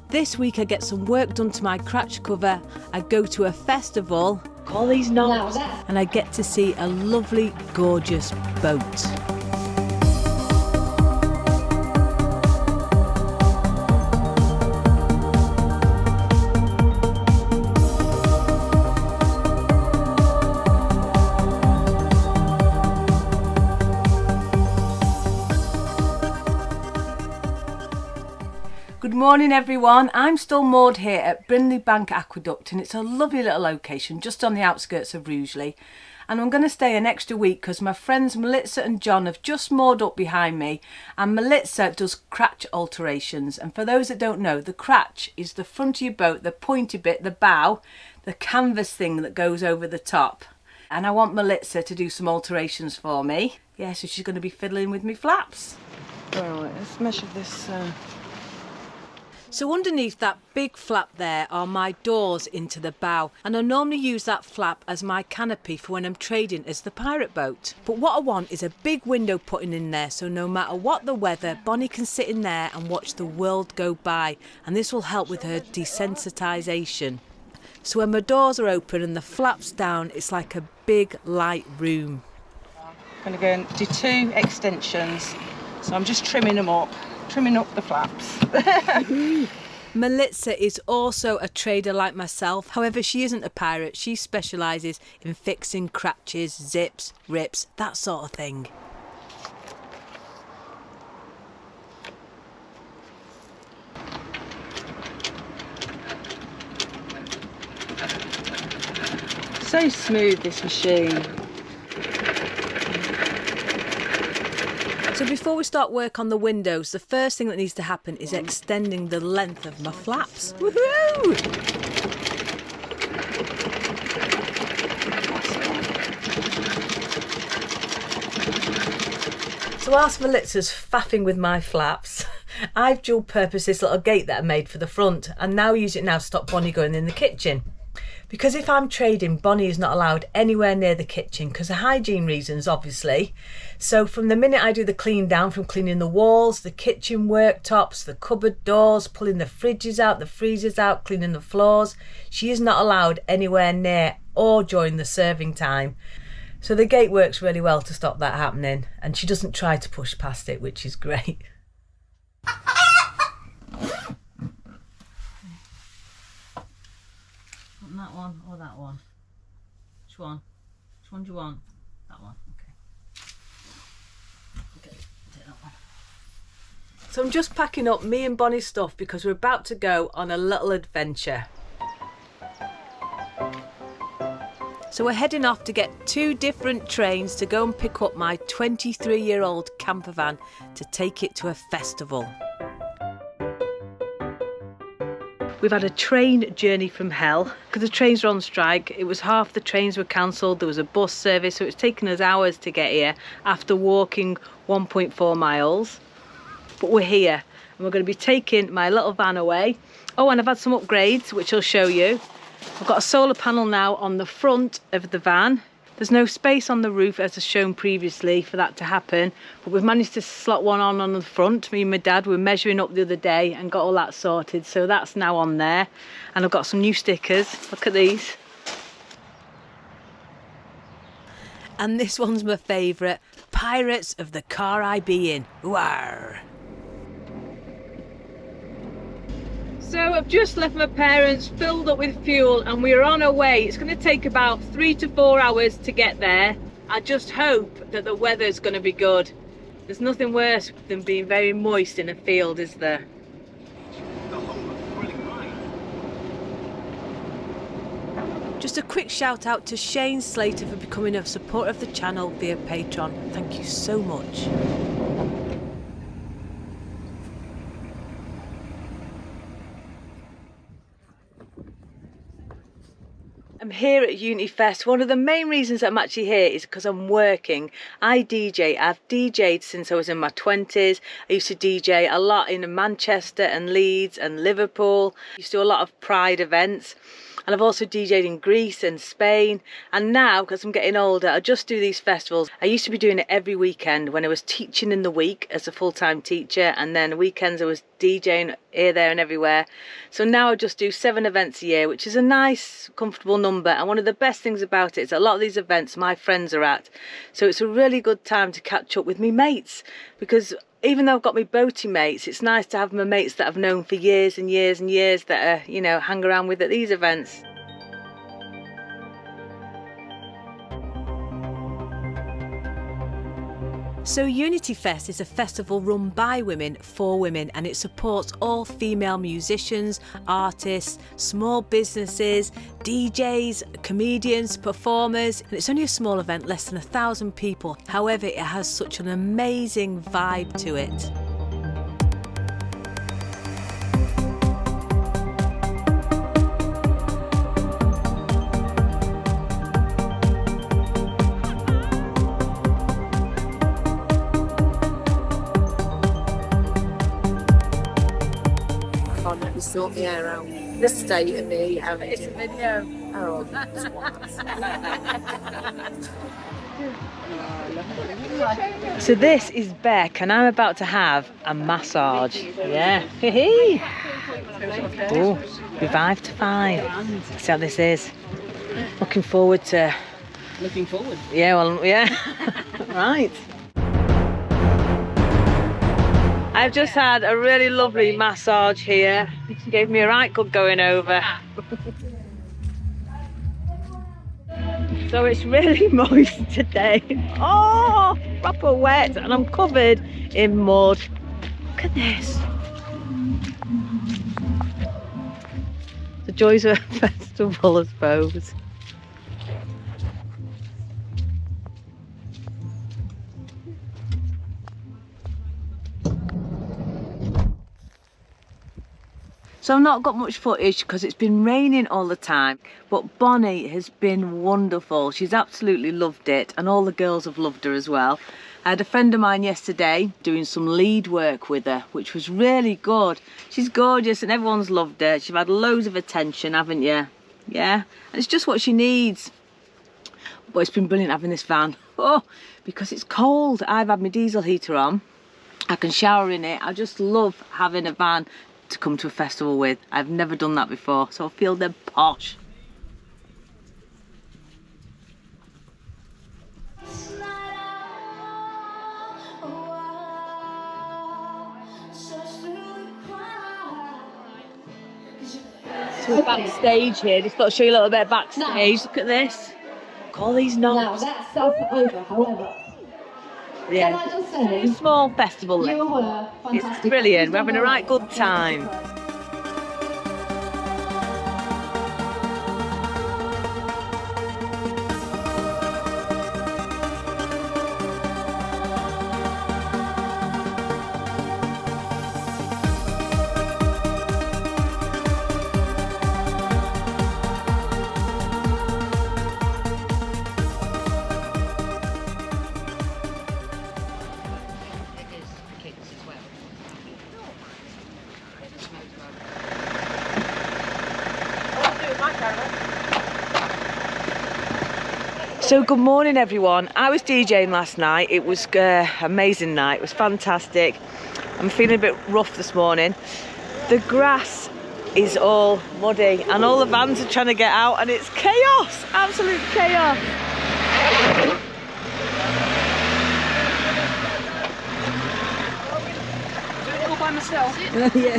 This week I get some work done to my Cratch cover, I go to a festival, call these knobs, and I get to see a lovely, gorgeous boat. Good morning everyone, I'm still moored here at Brindley Bank Aqueduct and it's a lovely little location just on the outskirts of Rugeley, and I'm going to stay an extra week because my friends Melissa and John have just moored up behind me, and Melissa does Cratch alterations. And for those that don't know, the Cratch is the front of your boat, the pointy bit, the bow, the canvas thing that goes over the top, and I want Melissa to do some alterations for me. Yeah, so she's going to be fiddling with me flaps. Right, let's measure this. So underneath that big flap there are my doors into the bow, and I normally use that flap as my canopy for when I'm trading as the pirate boat. But what I want is a big window putting in there, so no matter what the weather, Bonny can sit in there and watch the world go by, and this will help with her desensitisation. So when my doors are open and the flap's down, it's like a big light room. I'm going to go and do 2 extensions, so I'm just trimming them up. Trimming up the flaps. Melissa is also a trader like myself, however she isn't a pirate, she specialises in fixing cratches, zips, rips, that sort of thing. So smooth, this machine. So before we start work on the windows, the first thing that needs to happen is extending the length of my flaps. Woohoo! So whilst Melissa's faffing with my flaps, I've dual purposed this little gate that I made for the front, and now use it now to stop Bonny going in the kitchen. Because if I'm trading, Bonny is not allowed anywhere near the kitchen because of hygiene reasons, obviously. So from the minute I do the clean down, from cleaning the walls, the kitchen worktops, the cupboard doors, pulling the fridges out, the freezers out, cleaning the floors, she is not allowed anywhere near or during the serving time. So the gate works really well to stop that happening, and she doesn't try to push past it, which is great. That one or that one? Which one? Which one do you want? That one, okay. Okay, take that one. So I'm just packing up me and Bonny's stuff because we're about to go on a little adventure. So we're heading off to get 2 different trains to go and pick up my 23-year-old campervan to take it to a festival. We've had a train journey from hell because the trains were on strike. It was half the trains were cancelled. There was a bus service, so it's taken us hours to get here after walking 1.4 miles. But we're here and we're going to be taking my little van away. Oh, and I've had some upgrades, which I'll show you. I've got a solar panel now on the front of the van. There's no space on the roof, as I've shown previously, for that to happen, but we've managed to slot one on the front. Me and my dad were measuring up the other day and got all that sorted, so that's now on there. And I've got some new stickers. Look at these. And this one's my favourite, Pirates of the Car I Be In. War. So I've just left my parents, filled up with fuel, and we're on our way. It's going to take about 3 to 4 hours to get there. I just hope that the weather's going to be good. There's nothing worse than being very moist in a field, is there? Just a quick shout out to Shane Slater for becoming a supporter of the channel via Patreon. Thank you so much. I'm here at Unifest. One of the main reasons I'm actually here is because I'm working. I DJ. I've DJ'd since I was in my 20s. I used to DJ a lot in Manchester and Leeds and Liverpool. I used to do a lot of Pride events. And I've also DJ'd in Greece and Spain. And now, because I'm getting older, I just do these festivals. I used to be doing it every weekend when I was teaching in the week as a full-time teacher. And then weekends I was DJing here, there and everywhere. So now I just do 7 events a year, which is a nice, comfortable number. And one of the best things about it is a lot of these events my friends are at. So it's a really good time to catch up with me mates, because even though I've got my boating mates, it's nice to have my mates that I've known for years and years and years that are, you know, hang around with at these events. So Unity Fest is a festival run by women for women, and it supports all female musicians, artists, small businesses, DJs, comedians, performers, and it's only a small event, less than 1,000 people. However, it has such an amazing vibe to it. Sort the air out. The state of me having it's a video. Oh, so this is Beck, and I'm about to have a massage. Yeah. Oh, Revive to 5. See how this is. Looking forward. Yeah. Well, yeah. Right. I've just had a really lovely massage here. Gave me a right good going over. So it's really moist today. Oh, proper wet, and I'm covered in mud. Look at this. The joys of a festival, I suppose. So I've not got much footage because it's been raining all the time, but Bonny has been wonderful. She's absolutely loved it, and all the girls have loved her as well. I had a friend of mine yesterday doing some lead work with her, which was really good. She's gorgeous and everyone's loved her. She's had loads of attention, haven't you? Yeah, and it's just what she needs. But it's been brilliant having this van. Oh, because it's cold. I've had my diesel heater on. I can shower in it. I just love having a van to come to a festival with. I've never done that before, so I feel they're posh. So we're backstage here. Just thought I'd show you a little bit of backstage. Look at this. Look, all these knobs. Now that's stuff over, however. Yeah. Can I just say, It's a small festival. you were It's fantastic. brilliant. We're having a right good time. So good morning everyone. I was DJing last night. It was an amazing night. It was fantastic. I'm feeling a bit rough this morning. The grass is all muddy and all the vans are trying to get out and it's chaos, absolute chaos. Do it all by myself. Yeah.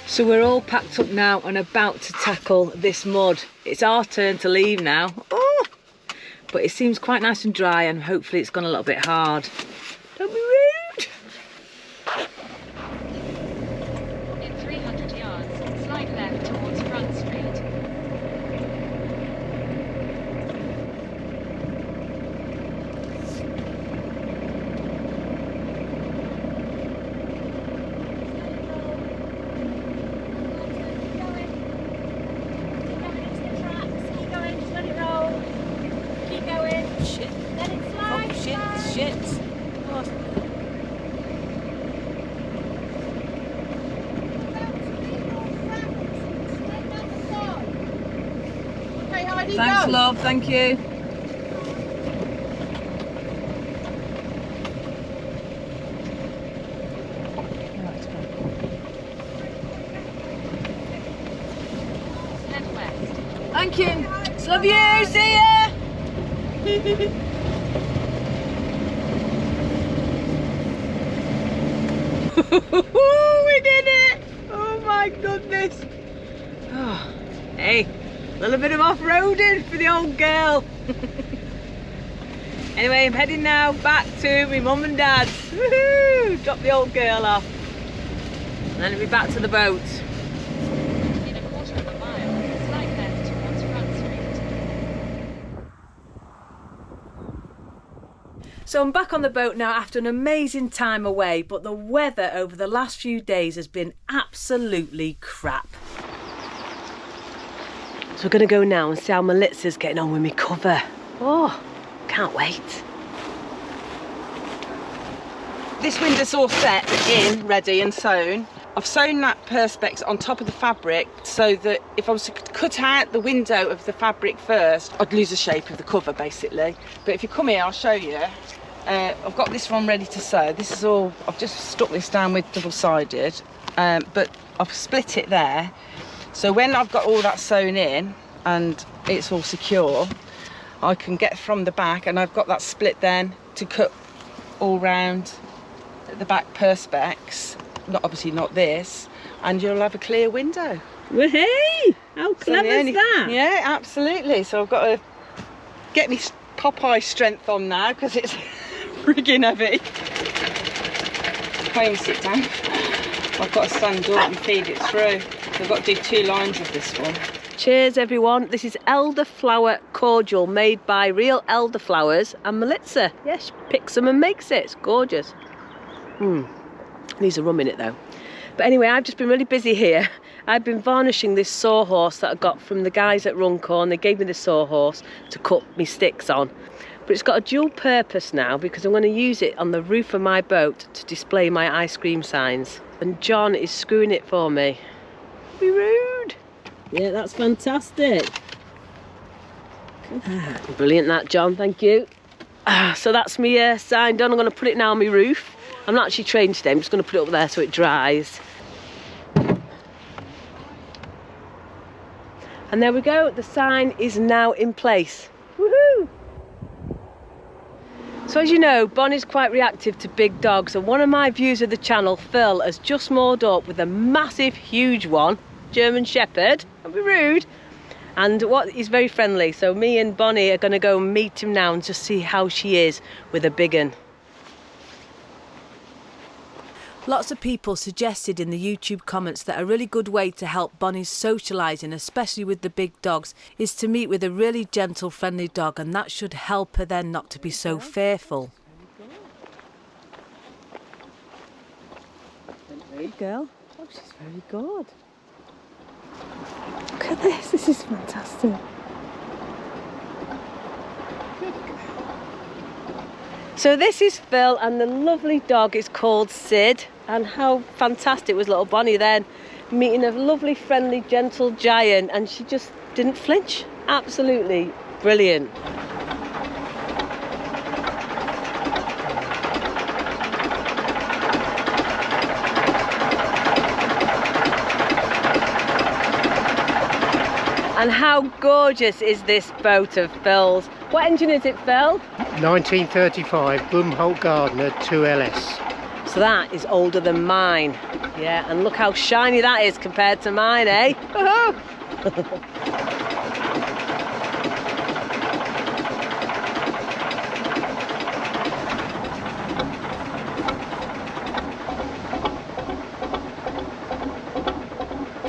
So we're all packed up now and about to tackle this mud. It's our turn to leave now. Oh! But it seems quite nice and dry and hopefully it's gone a little bit hard. Don't be rude! In 300 yards, slide left towards Front Street. Ready, Thanks, go. love. Thank you. Head west. Thank you. Love you. See ya. We did it. Oh my goodness. Oh, hey, a little bit of off-roading for the old girl. Anyway, I'm heading now back to my mum and dad's. Woohoo! Drop the old girl off. And then I'll be back to the boat. In a quarter of a mile, slight left towards Front Street. So I'm back on the boat now after an amazing time away, but the weather over the last few days has been absolutely crap. So we're going to go now and see how Melitza's getting on with me cover. Oh, can't wait. This window's all set in, ready and sewn. I've sewn that perspex on top of the fabric so that if I was to cut out the window of the fabric first, I'd lose the shape of the cover basically. But if you come here, I'll show you. I've got this one ready to sew. This is all, I've just stuck this down with double-sided, but I've split it there. So when I've got all that sewn in and it's all secure, I can get from the back, and I've got that split then to cut all round the back perspex. Obviously not this, and you'll have a clear window. Well, hey, how clever is that? Yeah, absolutely. So I've got to get me Popeye strength on now because it's frigging heavy. Can't even sit down. I've got to stand up and feed it through. So I've got to do 2 lines of this one. Cheers everyone. This is elderflower cordial made by real elderflowers and Melitza. Yes, picks them and makes it. It's gorgeous. Needs a rum in it though. But anyway, I've just been really busy here. I've been varnishing this sawhorse that I got from the guys at Runcorn. They gave me the sawhorse to cut me sticks on. But it's got a dual purpose now because I'm going to use it on the roof of my boat to display my ice cream signs. And John is screwing it for me. Be rude. Yeah, that's fantastic. Brilliant that, John, thank you. So that's me sign done. I'm going to put it now on my roof. I'm not actually trained today, I'm just going to put it up there so it dries. And there we go, the sign is now in place. Woohoo! So as you know, Bonny's quite reactive to big dogs, and one of my viewers of the channel, Phil, has just moored up with a massive, huge one, German Shepherd, don't be rude, and he's very friendly, so me and Bonny are going to go and meet him now and just see how she is with a big one. Lots of people suggested in the YouTube comments that a really good way to help Bonny's socialising, especially with the big dogs, is to meet with a really gentle, friendly dog, and that should help her then not to be so fearful. Very good girl. Oh, she's very good. Look at this is fantastic. So this is Phil, and the lovely dog is called Sid. And how fantastic was little Bonny then, meeting a lovely, friendly, gentle giant, and she just didn't flinch. Absolutely brilliant. And how gorgeous is this boat of Phil's? What engine is it, Phil? 1935 Blumholt Gardner 2LS. So that is older than mine. Yeah, and look how shiny that is compared to mine, eh?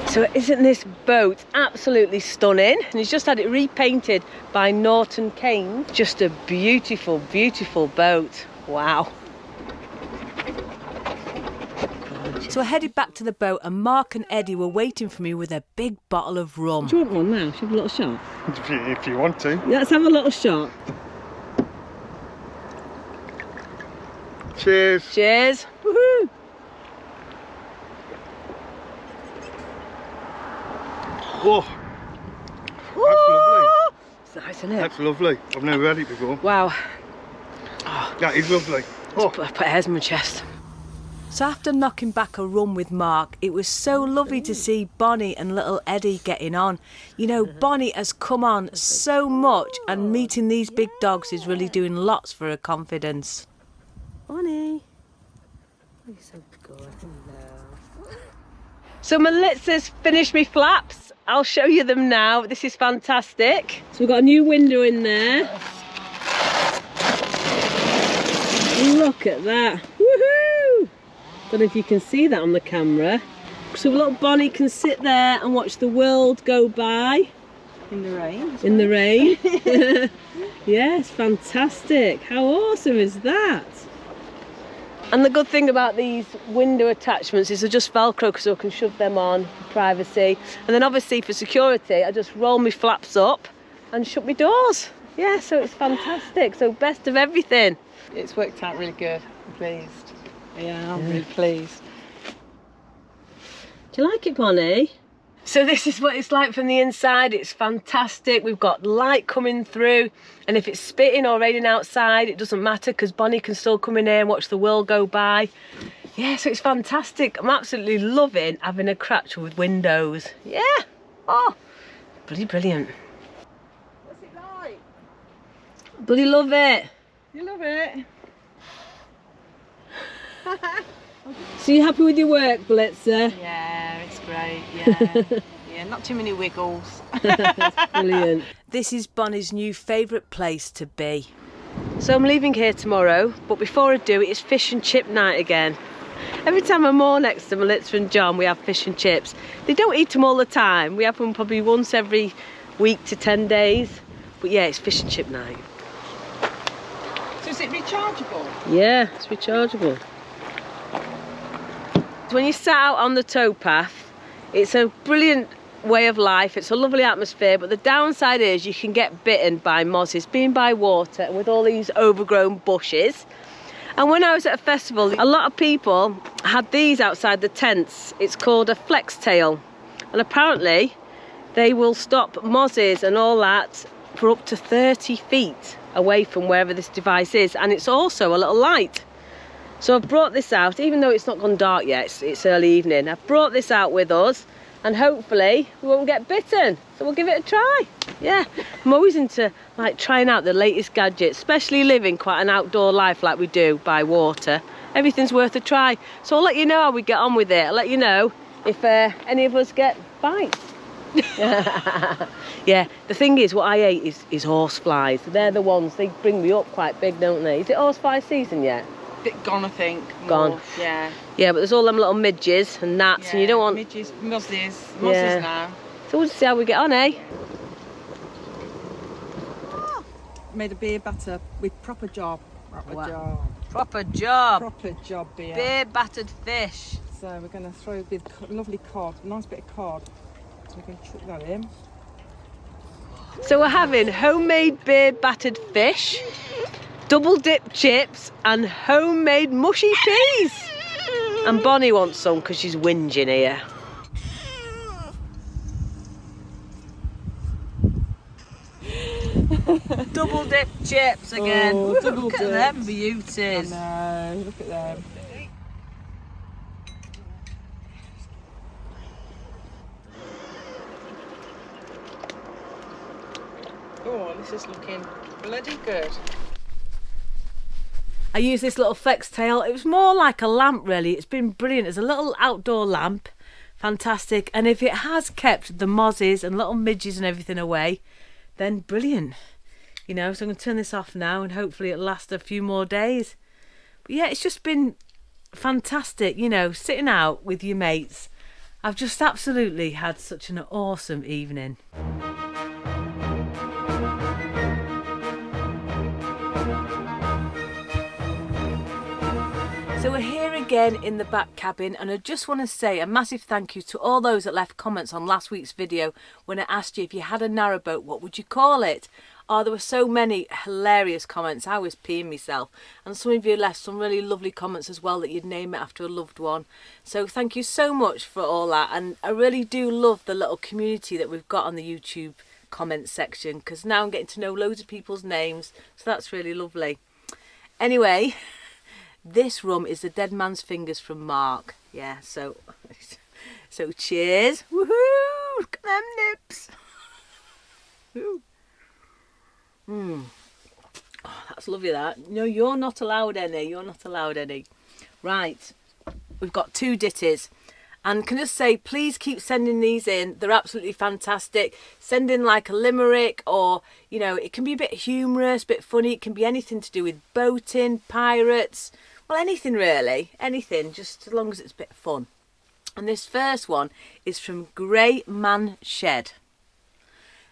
So isn't this boat absolutely stunning? And he's just had it repainted by Norton Kane. Just a beautiful, beautiful boat. Wow. So I headed back to the boat, and Mark and Eddie were waiting for me with a big bottle of rum. Do you want one now? Should we have a little shot? If you want to. Let's have a little shot. Cheers. Cheers. Woohoo! Whoa. That's lovely. nice, isn't it? That's lovely. I've never had it before. Wow. That is lovely. Oh, I put hairs in my chest. So after knocking back a run with Mark, it was so lovely to see Bonny and little Eddie getting on. You know, Bonny has come on so much, and meeting these big dogs is really doing lots for her confidence. Bonny. You're so good. Hello. So Melissa's finished me flaps. I'll show you them now. This is fantastic. So we've got a new window in there. Look at that. Woohoo! Don't know if you can see that on the camera. So little Bonny can sit there and watch the world go by. In the rain. In the rain. Yes, fantastic. How awesome is that? And the good thing about these window attachments is they're just Velcro, so I can shove them on for privacy. And then obviously for security, I just roll my flaps up and shut my doors. Yeah, so it's fantastic. So best of everything. It's worked out really good. I'm pleased. Yeah, I'm really pleased. Do you like it, Bonny? So this is what it's like from the inside. It's fantastic. We've got light coming through, and if it's spitting or raining outside, it doesn't matter because Bonny can still come in here and watch the world go by. Yeah, so it's fantastic. I'm absolutely loving having a Cratch with windows. Yeah. Oh, bloody brilliant. What's it like? Bloody love it. You love it? So you happy with your work, Blitzer? Yeah, it's great. Yeah. Yeah, not too many wiggles. Brilliant. This is Bonny's new favourite place to be. So I'm leaving here tomorrow, but before I do, it's fish and chip night again. Every time I'm more next to Melissa and John, we have fish and chips. They don't eat them all the time. We have them probably once every week to 10 days. But yeah, it's fish and chip night. So is it rechargeable? Yeah, it's rechargeable. When you sat out on the towpath, it's a brilliant way of life. It's a lovely atmosphere, but the downside is you can get bitten by mozzies, being by water and with all these overgrown bushes. And when I was at a festival, a lot of people had these outside the tents. It's called a flex tail, and apparently they will stop mozzies and all that for up to 30 feet away from wherever this device is, and it's also a little light. So I've brought this out, even though it's not gone dark yet, it's early evening. I've brought this out with us, and hopefully we won't get bitten. So we'll give it a try. Yeah, I'm always into like trying out the latest gadgets, especially living quite an outdoor life like we do by water. Everything's worth a try. So I'll let you know how we get on with it. I'll let you know if any of us get bites. Yeah, the thing is, what I ate is horse flies. They're the ones, they bring me up quite big, don't they? Is it horse fly season yet? Bit gone, I think. Gone. More, yeah. Yeah, but there's all them little midges and gnats, Yeah, and you don't want... midges, mozzies Yeah. now. So we'll see how we get on, eh? Made a beer batter with proper job. Proper Wow. job. Proper job. Proper job beer. Beer battered fish. So we're going to throw with lovely cod, a nice bit of cod. So we're going to chuck that in. So we're having homemade beer battered fish, double dip chips and homemade mushy peas. And Bonny wants some because she's whinging here. Double dip chips again. Oh, Ooh, double look at dipped. them beauties. I know, look at them. Oh, this is looking bloody good. I used this little flex tail. It was more like a lamp really. It's been brilliant. It's a little outdoor lamp. Fantastic. And if it has kept the mozzies and little midges and everything away, then brilliant. You know, so I'm going to turn this off now and hopefully it'll last a few more days. But yeah, it's just been fantastic, you know, sitting out with your mates. I've just absolutely had such an awesome evening. So we're here again in the back cabin, and I just want to say a massive thank you to all those that left comments on last week's video when I asked you if you had a narrowboat, what would you call it? Oh, there were so many hilarious comments. I was peeing myself, and some of you left some really lovely comments as well that you'd name it after a loved one. So thank you so much for all that, and I really do love the little community that we've got on the YouTube comment section, because now I'm getting to know loads of people's names, so that's really lovely. Anyway, this rum is the Dead Man's Fingers from Mark. Yeah, so cheers. Woohoo! Look at them nips. Oh, that's lovely, that. No, you're not allowed any. You're not allowed any. Right, we've got 2 ditties. And can I just say, please keep sending these in. They're absolutely fantastic. Send in like a limerick, or, you know, it can be a bit humorous, a bit funny. It can be anything to do with boating, pirates. Well, anything really. Anything, just as long as it's a bit fun. And this first one is from Grey Man Shed.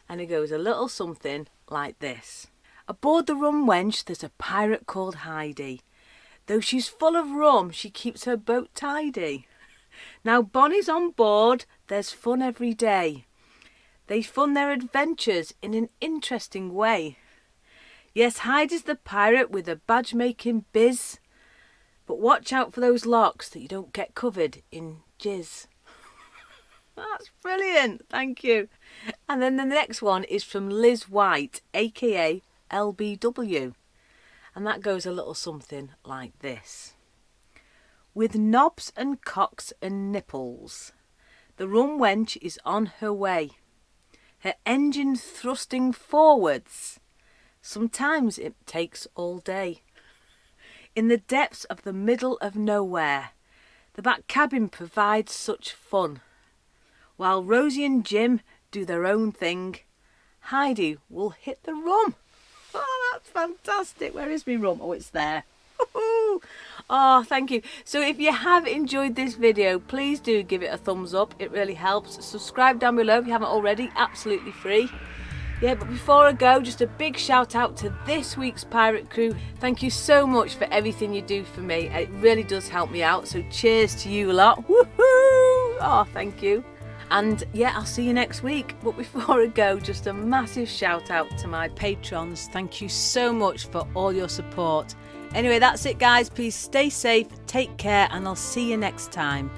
And it goes a little something like this. Aboard the Rum Wench, there's a pirate called Heidi. Though she's full of rum, she keeps her boat tidy. Now Bonny's on board, there's fun every day. They fund their adventures in an interesting way. Yes, Heidi's the pirate with a badge-making biz. But watch out for those locks that you don't get covered in jizz. That's brilliant, thank you. And then the next one is from Liz White, aka LBW. And that goes a little something like this. With knobs and cocks and nipples, the Rum Wench is on her way. Her engine thrusting forwards. Sometimes it takes all day. In the depths of the middle of nowhere, the back cabin provides such fun. While Rosie and Jim do their own thing, Heidi will hit the rum. Oh, that's fantastic. Where is my rum? Oh, it's there. Oh, thank you. So if you have enjoyed this video, please do give it a thumbs up. It really helps. Subscribe down below if you haven't already. Absolutely free. Yeah, but before I go, just a big shout out to this week's pirate crew. Thank you so much for everything you do for me. It really does help me out. So cheers to you a lot. Woohoo! Oh, thank you. And yeah, I'll see you next week. But before I go, just a massive shout out to my patrons. Thank you so much for all your support. Anyway, that's it guys. Please stay safe, take care, and I'll see you next time.